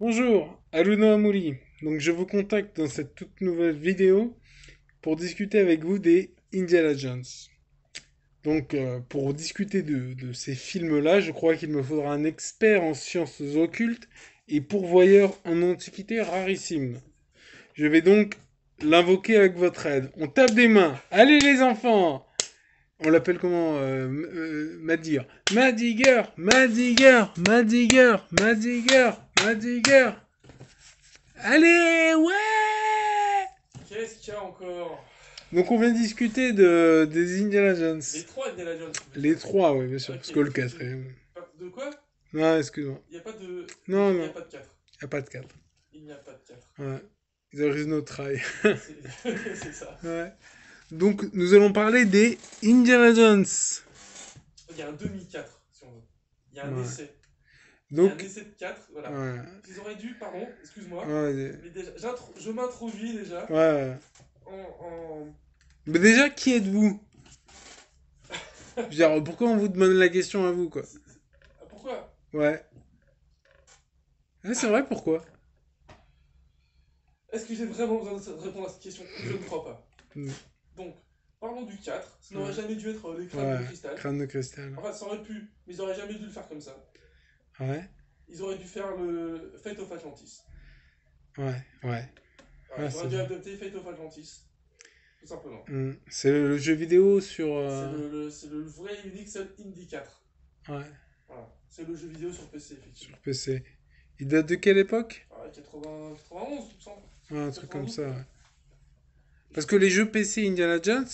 Bonjour, Haruno Amuri. Donc je vous contacte dans cette toute nouvelle vidéo pour discuter avec vous des Indiana Jones. Donc pour discuter de ces films-là, je crois qu'il me faudra un expert en sciences occultes et pourvoyeur en antiquités rarissimes. Je vais donc l'invoquer avec votre aide. On tape des mains. Allez les enfants. On l'appelle comment Madir. Madiger, Madiger, Madiger, Madiger, Madiger. Allez, ouais. Qu'est-ce qu'il y a encore? Donc on vient discuter des Indiana Jones. Les trois Indiana Jones, tu veux Les dire? trois, oui, bien sûr. Parce Ok, que le parce que tu... quatrième. De quoi? Non, excuse-moi. Il n'y a pas de... Non, Il n'y a non, pas de 4. y a pas de quatre. Il n'y a pas de 4. Ouais. There is no try. C'est c'est ça. Ouais. Donc nous allons parler des Indiana Jones. Il y a un demi-4, si on veut. Il y a un Ouais. essai. Il y a un Donc, essai de 4, voilà. ouais. Ils auraient dû, pardon, excuse-moi, Ouais, mais déjà, je m'introduis déjà ouais. en... Mais déjà, qui êtes-vous? Je veux dire, pourquoi on vous demande la question à vous, quoi? Pourquoi? Ouais. Ouais, c'est vrai, pourquoi? Est-ce que j'ai vraiment besoin de répondre à cette question? Je ne crois pas. Hmm. Donc, parlons du 4. Ça n'aurait Ouais. jamais dû être les crânes Ouais. de cristal. Crâne de cristal. Enfin, ça aurait pu, mais ils auraient jamais dû le faire comme ça. Ouais. Ils auraient dû faire le Fate of Atlantis. Ouais. Ouais. Voilà, Ouais, ils auraient c'est dû vrai. adapter Fate of Atlantis, tout simplement. C'est le jeu vidéo sur. C'est le vrai et unique seul Indie 4. Ouais, Voilà. C'est le jeu vidéo sur PC, sur effectivement. PC. Il date de quelle époque? Ah, 80, 91, il me semble. Ouais, un truc comme 92 ça, ouais. peut-être. Parce que les jeux PC Indiana Jones,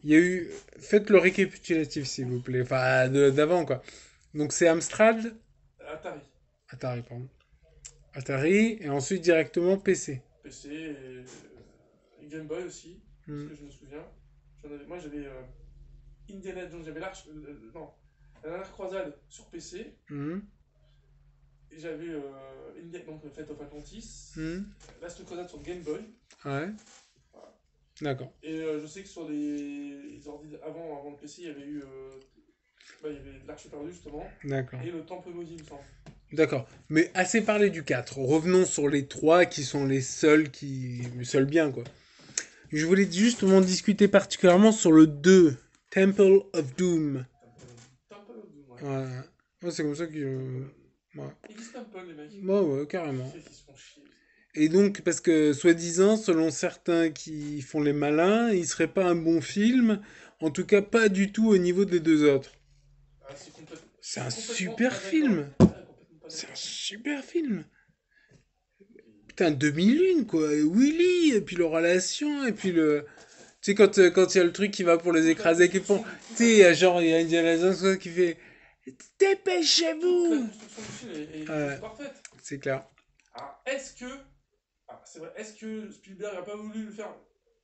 il y a eu. Faites le récapitulatif, s'il vous plaît. Enfin, d'avant, quoi. Donc c'est Amstrad. Atari. Atari, pardon. Atari, et ensuite directement PC. PC et Game Boy aussi, parce Hmm. que je me souviens. Moi j'avais Indiana Jones, j'avais l'Arche. Non, la dernière croisade sur PC. Hmm. Et j'avais donc Fate of Atlantis. Hmm. Last Croisade sur Game Boy. Ouais, Voilà. d'accord. Et je sais que sur les ordi avant le PC, il y avait eu. Il y avait l'Arche perdue justement. D'accord. Et le Temple maudit, il me semble. D'accord. Mais assez parlé du 4. Revenons sur les 3 qui sont les seuls qui. Les seuls bien, quoi. Je voulais justement discuter particulièrement sur le 2, Temple of Doom. Temple of Doom, ouais. Ouais, ouais, c'est comme ça que. Temple. Ouais. Ils disent Temple, les mecs. Ouais, ouais, carrément. Ils se font chier. Et donc, parce que, soi-disant, selon certains qui font les malins, il serait pas un bon film, en tout cas pas du tout au niveau des deux autres. Ah, c'est complètement. Je C'est suis un complètement super pas d'accord. film. Ouais, complètement pas C'est un d'accord. super film. Putain, 2001, quoi. Et Willy, et puis leur relation, et puis le. Tu sais, quand il y a le truc qui va pour les Toute la écraser, qui font. construction Tu toute sais, la, il y a genre, il y a Indiana Jones quoi, qui fait. toute la Dépêchez-vous! construction du film est Ouais, juste parfaite. c'est clair. Alors, est-ce que. Ah, c'est vrai, est-ce que Spielberg a pas voulu le faire.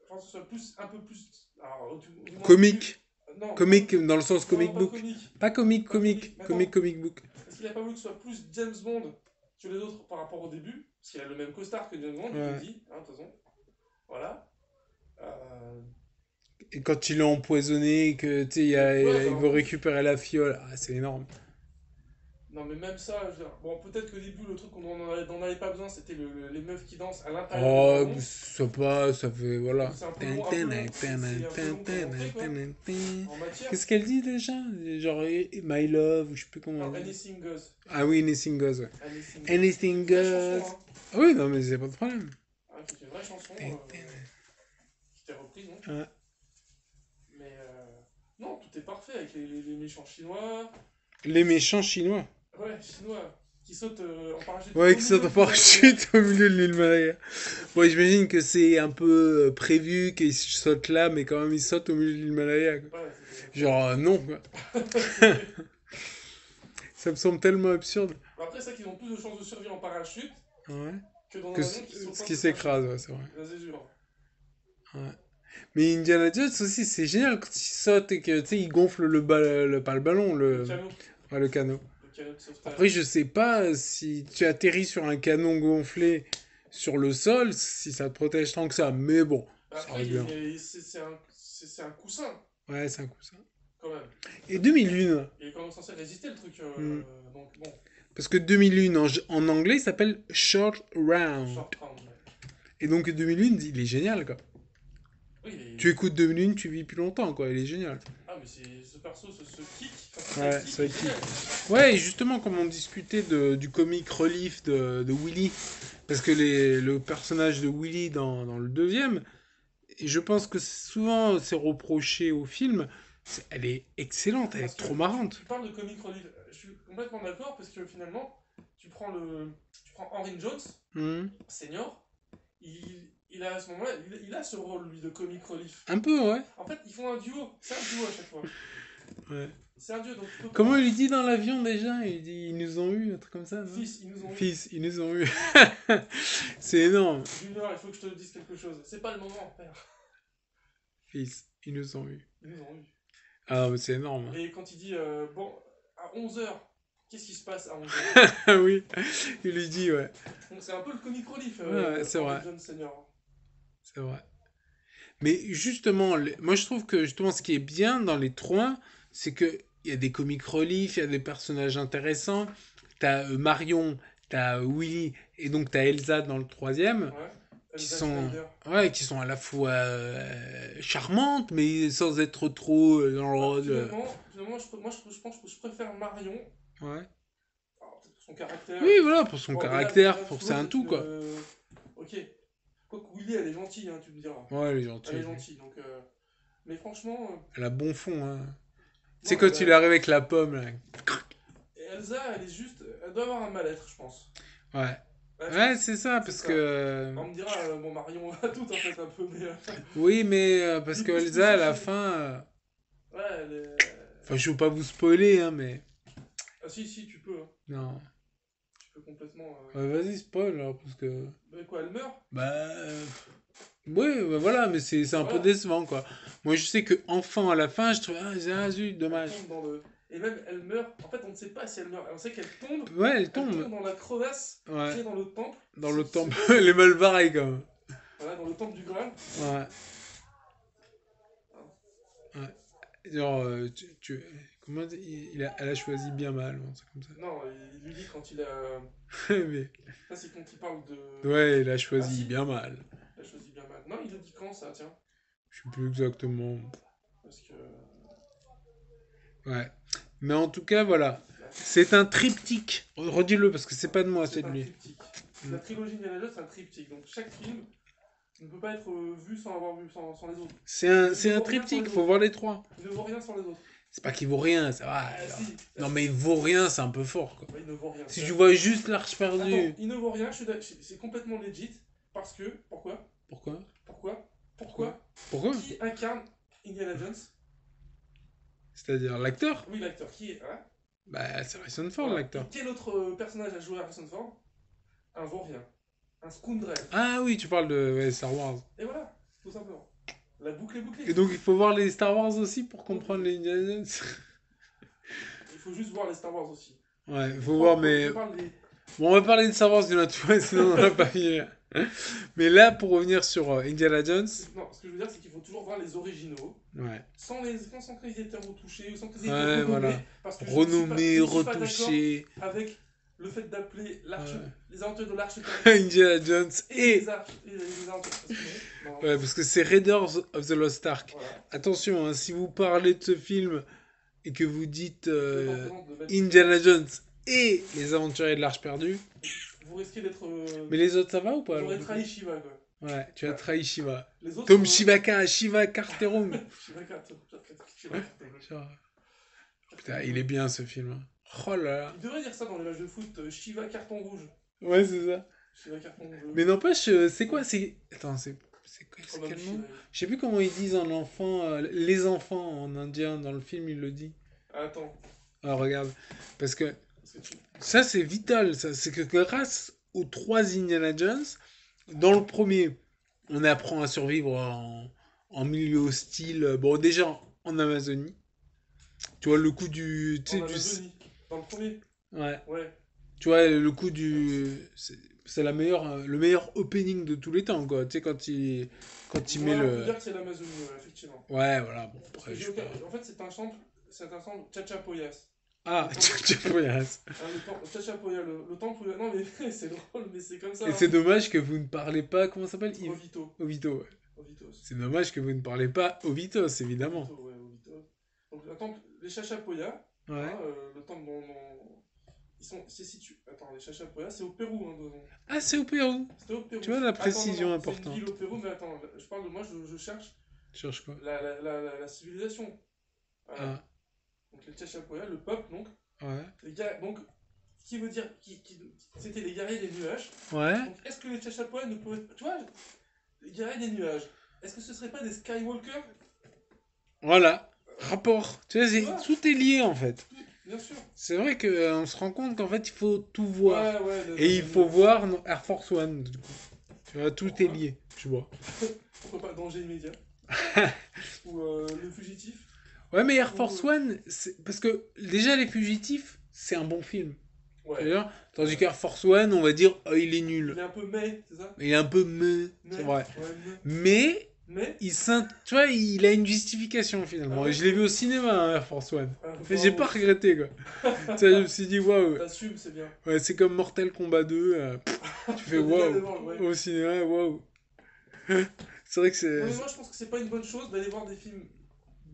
Enfin, que ce soit plus, un peu plus. Alors, du moins au début. Comique. Non, pas Comique comique. dans le sens Non, comic pas book. comique. Pas comique, Pas comique. comique. Mais Comique, attends, comic book. est-ce qu'il a pas voulu que ce soit plus James Bond que les autres par rapport au début? Parce qu'il a le même costard que James Bond, je l'ai Ouais. dit, hein, de toute façon. Voilà. Euh, Et quand il est empoisonné, que tu sais, Ouais, bah il en veut plus. récupérer la fiole. Ah, c'est énorme. Non, mais même ça, je veux dire, bon, peut-être qu'au début, le truc qu'on n'en avait pas besoin, c'était les meufs qui dansent à l'intérieur du Oh, dragon. ça passe, ça fait. Voilà. C'est un peu long, c'est un peu long comme entrée, quoi, en matière. Qu'est-ce qu'elle dit déjà? Genre, My Love, ou je sais plus comment Non, elle dit. Anything Goes. Ah oui, Anything Goes, ouais. Anything Goes. Anything Vraie chanson, Goes. hein. Ah oui, non, mais c'est pas de problème. Hein, qui est une vraie chanson, qui était reprise, donc. Ouais. Mais non, tout est parfait avec les méchants chinois. Les méchants chinois. Ouais, chinois. Qui sautent en parachute Ouais, au qui milieu sautent en de l'Himalaya. parachute au milieu de l'Himalaya. Ok. Bon, j'imagine que c'est un peu prévu qu'ils sautent là, mais quand même ils sautent au milieu de l'Himalaya, quoi. Ouais, c'était Genre, prévu. non, quoi. C'était- Ça me semble tellement absurde. Après, c'est qu'ils ont plus de chances de survie en parachute Ouais. que dans Que un avion qui saute ce pas qui sous le s'écrase, parachute. ouais, c'est vrai. Là, c'est sûr. Ouais. Mais Indiana Jones aussi, c'est génial quand il saute et que, tu sais, il gonfle pas le ballon, Le canot. ouais, le canot. Le canot de Après, sauvetage. je sais pas si tu atterris sur un canon gonflé sur le sol, si ça te protège tant que ça. Mais bon, ça Après, reste bien. c'est un coussin, Ouais, c'est un coup ça. quand même. Et 2001. Il est quand même censé résister, le truc. Hmm. Donc, bon. Parce que 2001 en anglais il s'appelle Short Round. Short Round. Ouais. Et donc 2001, il est génial, quoi. Oui, Tu écoutes 2001, tu vis plus longtemps, quoi. Il est génial. ah, mais c'est ce perso, ce kick, enfin, Ouais, ce ça kick est kick. génial. Ouais, et justement, comme on discutait du comic relief de Willy, parce que le personnage de Willy dans le deuxième, et je pense que souvent c'est reproché au film, elle est excellente, elle Parce est que trop marrante. tu parles de comic relief. Je suis complètement d'accord parce que finalement, tu prends Henry Jones, Mhm. senior, il a à ce moment-là, il a ce rôle lui de comic relief. Un peu, ouais. En fait, ils font un duo, c'est un duo à chaque fois. Ouais. C'est un duo, donc tu peux Comment pas. il lui dit dans l'avion déjà? Il dit ils nous ont eu, un truc comme ça, non? Fils, ils nous ont eu. Fils, ils nous ont eu. C'est énorme. Junior, il faut que je te dise quelque chose. C'est pas le moment, père. Fils, ils nous ont eu. Ils nous ont eu. Ah, mais c'est énorme. Et quand il dit, bon, à 11h, qu'est-ce qui se passe à 11h? Ah oui, il lui dit, ouais. Donc c'est un peu le comic relief, Ouais, c'est Henry vrai. Jones senior. C'est vrai. Mais justement, moi je trouve que justement ce qui est bien dans les trois, c'est que il y a des comic relief, il y a des personnages intéressants. T'as Marion, t'as Willy et donc t'as Elsa dans le troisième, Ouais. qui Elsa sont, Schneider. ouais, qui sont à la fois charmantes, mais sans être trop dans le Bah, rôle. finalement je pense que je préfère Marion. Ouais. Alors, peut-être pour son caractère. Oui, voilà, pour son Bon, caractère, tu pour c'est vois, un tout quoi. Ok. Quoique Willy, elle est gentille, hein, tu me diras. Ouais, elle est Elle est gentille. gentille, donc. Mais franchement, Elle a bon fond, hein. Tu sais non, quand il arrive avec la pomme là. Elsa, elle est juste. Elle doit avoir un mal-être, je pense. Ouais. Ouais, je Ouais, pense. c'est ça, C'est parce ça. que. On me dira, bon, Marion a tout en fait, un peu, mais. Oui, mais parce Ni que plus Elsa, à poussé la chez. fin. Ouais, elle est. Enfin, je veux pas vous spoiler, hein, mais. Ah, si, tu peux, hein. Non. Tu peux complètement. Ouais, vas-y, spoil, alors, parce que. Mais quoi, elle meurt? Bah. Oui, bah, voilà, mais c'est un peu Voilà. décevant, quoi. Moi, je sais que enfant, à la fin, je trouve. Ah, zut, Elle dommage. tombe dans le. Et même, elle meurt. En fait, on ne sait pas si elle meurt. On sait qu'elle tombe. Ouais, elle Elle tombe. tombe dans la crevasse Ouais. créée dans le temple. Dans le temple. Elle est mal barrée, quand même. Voilà, dans le temple du Graal. Ouais. Ouais. Genre, comment dire, elle a choisi bien mal, un truc comme ça. Non, il lui dit quand il a. Mais, Ça, c'est quand il parle de. ouais, elle a Ah, choisi si, bien mal. il a choisi bien mal. Non, il le dit quand ça, tiens. Je sais plus exactement. Parce que. Ouais. Mais en tout cas, voilà. Là, C'est un triptyque. Redis-le parce que c'est pas de moi, c'est c'est de un lui. triptyque. La trilogie Indiana Jones, c'est un triptyque. Donc chaque film ne peut pas être vu sans avoir vu sans les autres. C'est un vaut rien sans triptyque, les faut autres. voir les trois. Il ne vaut rien sans les autres. C'est pas qu'il vaut rien, ça va. Ah, si. Non, mais il vaut rien, c'est un peu fort, quoi. Ouais, il ne vaut rien. Si tu vois juste l'Arche Attends, perdue. il ne vaut rien, c'est complètement legit. Parce que. Pourquoi? Pourquoi Pourquoi? Pourquoi Pourquoi? Pourquoi Qui incarne Indiana Jones? C'est-à-dire l'acteur. Oui, l'acteur. Qui est. Hein? Bah, c'est Harrison Ford, Voilà. l'acteur. Et quel autre personnage a joué Harrison Ford? Un vaurien. Un scoundrel. Ah oui, tu parles de ouais, Star Wars. Et voilà, tout simplement. La boucle est bouclée. Et donc il faut voir les Star Wars aussi pour comprendre les Indiana Jones. Il faut juste voir les Star Wars aussi. Ouais, il faut voir, mais. Je parle des. Bon, on va parler de Star Wars d'une autre fois, sinon on va pas finir. Mais là, pour revenir sur Indiana Jones. Non, ce que je veux dire, c'est qu'il faut toujours voir les originaux. Ouais. Sans qu'ils aient été retouchés ou sans qu'ils aient Ouais, été renommés. voilà. Parce que Renommé, je ne suis pas retouché. d'accord avec le fait d'appeler Ouais. les aventures de l'arche Indiana Jones et et. les aventures. Non. Ouais, parce que c'est Raiders of the Lost Ark. Voilà. Attention, hein, si vous parlez de ce film et que vous dites Je te représente de mettre- Indiana Jones et les aventuriers de l'Arche perdue, Vous risquez d'être. mais les autres ça va ou pas? J'aurais trahi Shiva, quoi. Ouais, tu as trahi Shiva. Les autres. Tom Shivaka, Shiva Carterum. Shiva. Genre, putain, il est bien ce film. Hein. Oh là là. Il devrait dire ça dans les matchs de foot. Shiva carton rouge. Ouais, c'est ça. Shiva carton rouge. Mais n'empêche, c'est quoi? Attends, c'est quoi? Oh, C'est bah, quel Shiva. mot? Je sais plus comment ils disent en enfant, les enfants en indien dans le film, il le dit. Attends. Ah, regarde. Parce que Parce que tu- ça, c'est vital. Ça. C'est que grâce aux trois Indiana Jones, dans le premier, on apprend à survivre en milieu hostile. Bon, déjà en Amazonie. Tu vois, le coup du. Tu En sais, Amazonie. Dans le premier. Ouais. Ouais. Tu vois, le coup du. C'est le meilleur opening de tous les temps, quoi. Tu sais, quand il met Ouais, on peut le. dire que c'est l'Amazonie, ouais, effectivement. Ouais, voilà. Bon, Parce que après, je sais pas. En fait, c'est un sample Chachapoyas. Ah, Le temps, Chachapoyas. le temps, Chachapoya, le temps pour... Non, mais c'est drôle, mais c'est comme ça. Et Hein. c'est dommage que vous ne parlez pas, comment ça s'appelle Yves Ovito. Ovito, ouais. Ovitos. C'est dommage que vous ne parlez pas Ovitos, évidemment. Ovito, ouais, Ovito. Donc, attends, les Chachapoya, Ouais. hein, le temps ils sont... C'est situé... Attends, les Chachapoya, c'est au Pérou, hein, Ah, c'est au Pérou. c'était au Pérou. Tu vois la Attends, non, précision non, c'est une ville importante. au Pérou, mais attends, je parle de moi, je cherche Tu cherches quoi la civilisation. Voilà. Ah, Donc les Chachapoya, le peuple, donc, ouais. les gars, donc, qui veut dire, c'était les guerriers des nuages. Ouais. Donc, est-ce que les Chachapoya ne pourraient pas, tu vois, les guerriers des nuages, est-ce que ce serait pas des Skywalker? Voilà. Rapport. Tu vois, Tu vois? tout est lié en fait. Bien sûr. C'est vrai qu'on se rend compte qu'en fait, il faut tout voir. Ouais, ouais. Et il faut voir Air Force One, du coup. Tu vois, tout est Pourquoi? lié, tu vois. Pourquoi pas Danger immédiat? Ou Le fugitif? Ouais, mais Air Ou, Force One, parce que déjà, Les Fugitifs, c'est un bon film. Tu ouais. vois. Tandis Ouais. qu'Air Force One, on va dire, oh, il est nul. Il est un peu mais, c'est ça? Il est un peu meh, c'est Mais, vrai. ouais, Mais, mais, tu vois, il a une justification ah finalement. Et ouais? je l'ai vu au cinéma, hein, Air Force One. Mais j'ai pas Bravo. regretté, quoi. Tu sais, je me suis dit, waouh. T'assumes, c'est bien. Ouais, c'est comme Mortal Kombat 2. Tu fais T'as des gars waouh. devant, ouais. Au cinéma, waouh. C'est vrai que Non c'est. mais moi je pense que c'est pas une bonne chose d'aller voir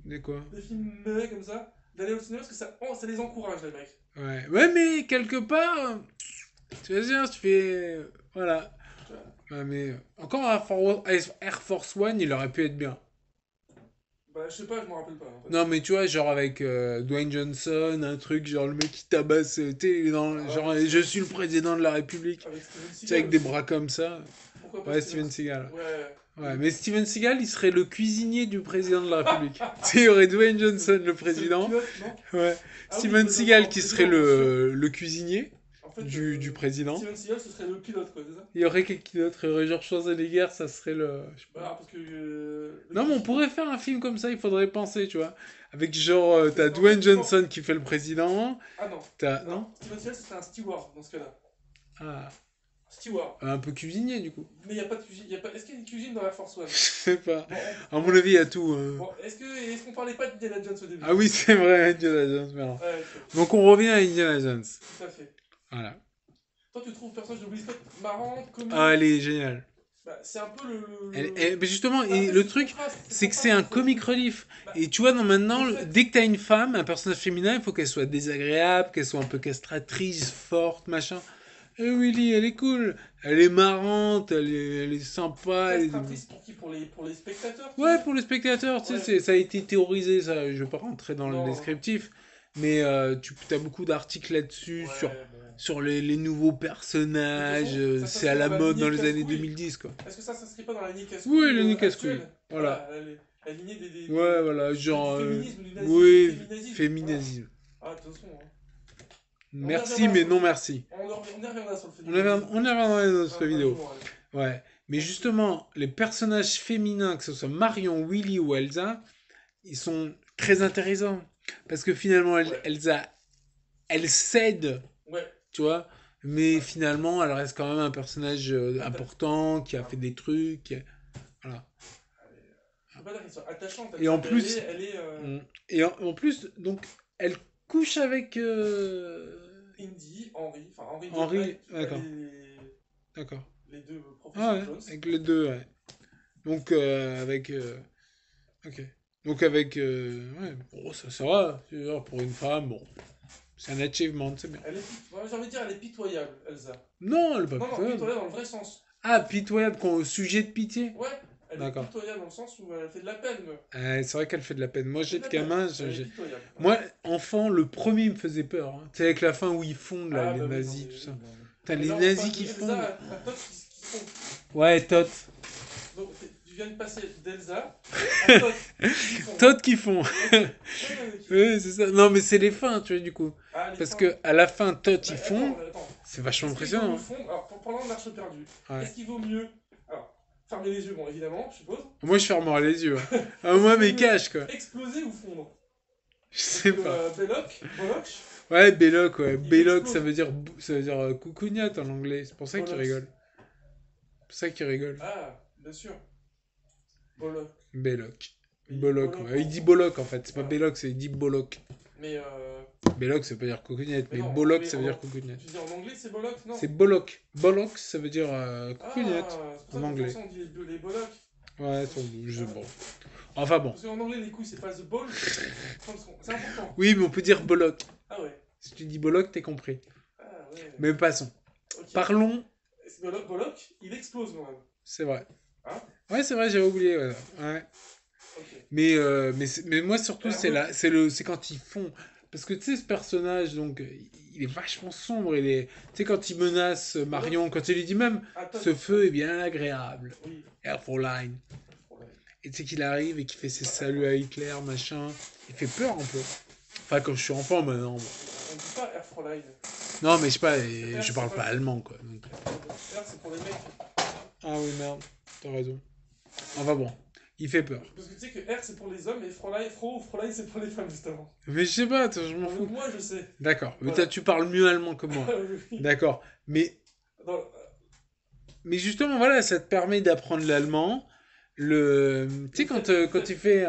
Des quoi des films mauvais comme ça, d'aller au cinéma parce que ça les encourage les mecs. Ouais. Ouais, mais quelque part, tu vas dire, tu fais. Voilà. Tu vois. Ouais, mais encore Air Force One, il aurait pu être bien. Bah je sais pas, je m'en rappelle pas en fait. Non, mais tu vois, genre avec Dwayne Johnson, un truc, genre le mec qui tabasse, tu sais, Ah, genre je suis le président de la République, avec Steven tu sais, avec Seagal des aussi. bras comme ça. Pourquoi pas Ouais, Steven Steven Seagal? Seagal. Ouais. Ouais, mais Steven Seagal, il serait le cuisinier du président de la République. Tu sais, il y aurait Dwayne Johnson, le C'est le président. pilote, non? Ouais. Ah oui, Steven Seagal en qui serait président, bien sûr. le cuisinier En fait, du président. Steven Seagal ce serait le pilote quoi, c'est ça? Il y aurait quelqu'un d'autre, il y aurait genre Schwarzenegger, ça serait le. Je sais pas. Bah parce que le Non, mais on cuisinier. pourrait faire un film comme ça, il faudrait penser, tu vois. Avec genre, t'as En fait, Dwayne Johnson qui fait le président. ah non. T'as. Non, Non. Steven Seagal ce serait un steward dans ce cas-là. Ah. Steward. Un peu cuisinier, du coup. Mais il n'y a pas de cuisine. Est-ce qu'il y a une cuisine dans la Force One? Je sais pas. Bon, À mon avis, il y a tout. bon, est-ce qu'on parlait pas d'Indiana Jones au début? Ah oui, c'est vrai, Indiana Jones, merde. Ouais, ok, Donc on revient à Indiana Jones. tout à fait. Voilà. Toi, tu trouves le personnage de Will Scott marrant, Ah, comique? elle est géniale. Bah, c'est un peu Mais justement, Bah, et après, le truc, c'est que c'est un comic relief. Bah, Et tu vois, non, maintenant, le fait- dès que t'as une femme, un personnage féminin, il faut qu'elle soit désagréable, qu'elle soit un peu castratrice, forte, machin. Et Willy, elle est cool, elle est marrante, elle est sympa. Castratrice pour qui? Pour les spectateurs? Ouais, pour le spectateur, tu sais, Ouais. ça a été théorisé, ça. Je vais pas rentrer dans le Non. descriptif, mais tu as beaucoup d'articles là-dessus, Ouais, bon. sur les nouveaux De personnages. toute façon, ça C'est à s'inscrit la dans la mode dans lignée les années casse-couille. 2010, quoi. Est-ce que ça s'inscrit pas dans la lignée Oui, casse-couille le nid casse-couille. actuelle? Voilà. La lignée Ouais, voilà, du genre. féminisme, du Oui, féminazisme. féminisme. Voilà. Ah, de toute façon, hein. On y Merci, reviendra mais sur non le- merci. on y reviendra sur le On y reviendra dans une autre Un vidéo. jour, ouais. Ouais. Mais justement, les personnages féminins, que ce soit Marion, Willy ou Elsa, ils sont très intéressants. Parce que finalement, Ouais. Elsa, elle cède, Ouais. tu vois. Mais Ouais. finalement, elle reste quand même un personnage important, qui a fait des trucs. Voilà. Je peux pas dire qu'elle soit attachante. Et en plus, Elle est en plus, donc, elle couche avec. Indy, Henry. Enfin, Henry. Henry, elle d'accord. est D'accord. les deux Ah professeurs ouais, Jones. avec les deux, ouais. Donc, avec. Ok. Donc, avec. Ouais, bon, ça va. Tu vois, pour une femme, bon. C'est un achievement, c'est bien. Ouais, j'ai envie de dire, elle est pitoyable, Elsa. Non, elle est pas Non, pitoyable. pitoyable dans le vrai sens. Ah, pitoyable, au sujet de pitié. Ouais, elle est D'accord. pitoyable dans le sens où elle fait de la peine. C'est vrai qu'elle fait de la peine. Moi, Elle fait de j'étais la peine. gamin. Elle est pitoyable. Moi, enfant, le premier me faisait peur. Hein. Tu sais, avec la fin où ils fondent, là, Ah, les bah oui, non, nazis, mais tout oui, ça. non, mais- T'as Mais les là, on nazis parle qui de fondent. Elsa à Todd qui font. Ouais, Todd. Donc, tu viens de passer d'Elsa à Todd qui font. Todd qui font. Ok. Ouais, Oui, c'est ça. Non, mais c'est les fins, tu vois, du coup. Ah, les Parce fins. que à la fin, Todd, Bah, ils font. attends. C'est vachement Est-ce qu'il vaut mieux impressionnant. fondre. Alors, parlant de l'arche perdue, Ouais. est-ce qu'il vaut mieux. Alors, fermer les yeux, bon, évidemment, je suppose. Moi, je fermerai les yeux. Hein. Ah, moi, mes caches, quoi. Exploser ou fondre? Je sais Parce que, pas. Belloc, Ouais, Belloc, ouais. il Belloc, explose. ça veut dire coucougnate en anglais. C'est pour ça qu'il Bollocks. rigole. C'est pour ça qu'il rigole. Ah, bien sûr. Belloc. Belloc. Il dit Bollock, Bollock, ouais. Il en- dit Bollock, en fait. C'est pas Ouais. Belloc, il dit Bollock. Mais, Belloc, ça veut pas dire cocognette, mais mais non, Bollock, ça veut dire cocognette. tu dis en anglais c'est Bollock, non? C'est Bollock. Bollock, ça veut dire cocognette, Ah, c'est pour en ça qu'en anglais. français on dit les Bollock. Ouais, je sais Ah, pas. Enfin bon. parce qu'en anglais les couilles c'est pas the ball, c'est important. Oui, mais on peut dire Bollock. Ah ouais, Si tu dis Bollock, t'es compris. ah ouais, Mais passons. ok. Parlons, Bollock, il explose quand même. c'est vrai. Hein? Ouais, c'est vrai, j'avais oublié. Ouais. Ouais. Ok. Mais moi surtout Herbe, c'est quand ils font parce que tu sais ce personnage donc il est vachement sombre, tu sais quand il menace Bollock, Marion, quand il lui dit même ah ce Todd, feu est bien agréable, oui. Airline, et tu sais qu'il arrive et qu'il fait ses saluts à Hitler machin, il fait peur un peu. Enfin quand je suis enfant maintenant. Bon. On dit pas Air Fräulein. Non mais je sais pas, Air je c'est parle pas pas allemand quoi. Donc. Air c'est pour les mecs. Ah oui merde, t'as raison. Enfin bon, il fait peur. Parce que tu sais que R c'est pour les hommes et Fräulein, Frau ou Fräulein c'est pour les femmes justement. Mais je sais pas, attends, je m'en Non, mais fous. moi je sais. D'accord, mais Voilà. tu parles mieux allemand que moi. Oui. D'accord, Dans- mais justement, voilà, ça te permet d'apprendre l'allemand. Tu sais, le fait, quand tu fais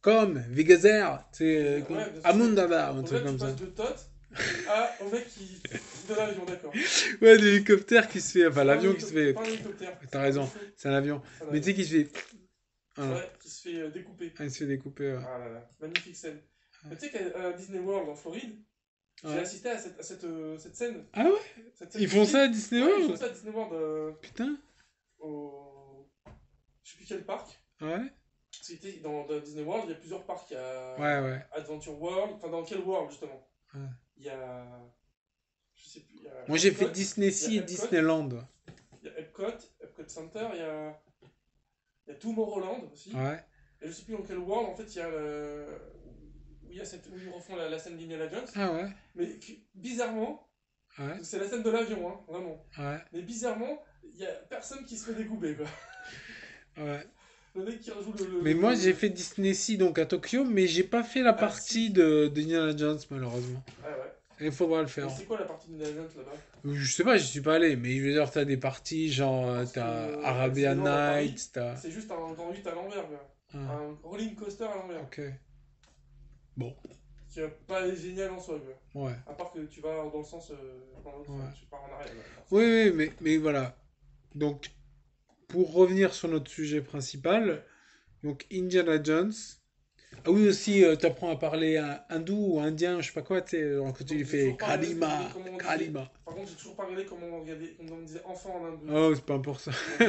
comme, Vegazer, tu sais, ouais, bien sûr. Amundada, un Donc truc là tu comme ça. passes de Tot au mec qui de l'avion, d'accord. Ouais, l'hélicoptère qui se fait, enfin, C'est pas un l'avion qui se c'est fait. pas un hélicoptère, T'as c'est un raison, vaisseau, c'est un avion. c'est un Mais tu sais, avion. qui se fait. Voilà. Ouais, qui se fait découper. Ah, il se fait découper, ouais. Ah là là, magnifique scène. Mais tu sais qu'à Disney World en Floride, j'ai Ouais. assisté à cette scène. Ah ouais? Cette scène Ils font ça à mythique. Disney Ouais, ils font World? ça à Disney World Putain. au. Je sais plus quel parc. Ouais? C'était dans Disney World, il y a plusieurs parcs. Il y Ouais, a ouais. Adventure World. Enfin, dans quel World justement? Ouais. Il y a. Je sais plus. Il y a Moi, j'ai fait Epcot. Disney Il y Sea a et Epcot. Disneyland. Il y a Epcot Center. Il y a Tomorrowland aussi. Ouais. Et je sais plus dans quel World en fait il y a où ils refont la scène d'Indiana Jones. Ah ouais? Mais bizarrement, Ouais. c'est la scène de l'avion, hein, vraiment. Ouais. Mais bizarrement, il y a personne qui se fait découper, quoi. Ouais. Le mec qui rejoue Mais moi, j'ai fait Disney Sea donc à Tokyo, mais j'ai pas fait la Ah, partie si. de Indiana Jones, malheureusement. Ah ouais. Il faudra le Mais faire. c'est quoi la partie d'Indiana Jones là-bas? Je sais pas, j'y suis pas allé, mais je veux dire, t'as des parties genre, Parce que t'as à Arabian Disneyland à Paris, Nights, t'as. c'est juste un grand 8 à l'envers, quoi. Ah, Un rolling coaster à l'envers. ok. Bon, Qui est pas génial en soi, quoi. ouais. À part que tu vas dans le sens. Dans l'autre Ouais. sens, tu pars en arrière. Là. Oui, oui, mais voilà. Donc, pour revenir sur notre sujet principal, donc Indiana Jones. Ah oui, aussi, t'apprends à parler hindou ou indien, je sais pas quoi, tu sais, quand tu Donc lui j'ai fais toujours pas regardé Kalima, comment on disait. Kalima. Par contre, j'ai toujours pas regardé comment on disait enfant en hindou. Oh, c'est pas important. Ok.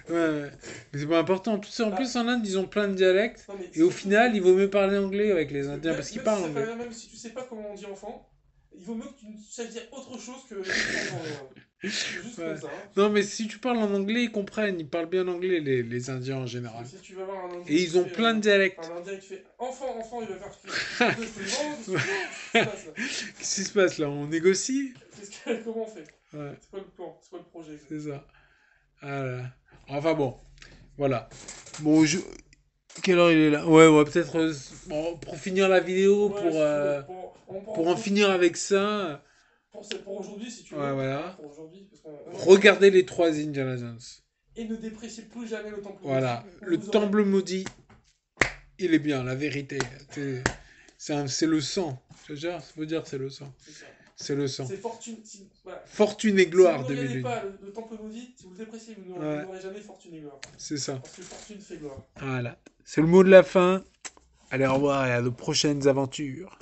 Ouais, ouais. Mais c'est pas important. En Bah, plus, en Inde, ils ont plein de dialectes. non, mais Et au surtout final, il vaut mieux parler anglais avec les que Indiens parce qu'ils même si parlent ça anglais. fait, même si tu sais pas comment on dit enfant, il vaut mieux que tu saches dire autre chose que juste enfant. C'est juste Ouais. comme ça. Hein. Non, mais si tu parles en anglais, ils comprennent. Ils parlent bien anglais, les Indiens en général. Si tu vas voir un indien Et qui ils ont fait, plein de dialectes. un indien qui fait enfant, il va faire qu'est-ce Qu'est-ce qui se passe là? On négocie? comment on fait? Ouais, C'est quoi le plan? C'est quoi le projet? c'est ça. Ah là. Enfin bon, voilà. Bon, quelle heure il est là? Ouais, on va peut-être. Bon, pour finir la vidéo, Ouais, si tu veux, pour en finir avec ça. pour aujourd'hui, si tu veux. Ouais, Hein, voilà. pour aujourd'hui, parce Regardez les trois Indiana Jones. et ne dépréciez plus jamais le temple Voilà. maudit. Le Vous aurez- temple maudit, il est bien, la vérité. C'est le sang. Je veux dire, faut dire c'est le sang. C'est ça. C'est le sang. C'est fortune. Voilà. Fortune et Si gloire vous ne regardez 2001. pas le temple maudit, si vous le dépréciez, vous Ouais. n'aurez jamais fortune et gloire. C'est ça. Parce que fortune fait gloire. Voilà. C'est le mot de la fin. Allez, au revoir et à de prochaines aventures.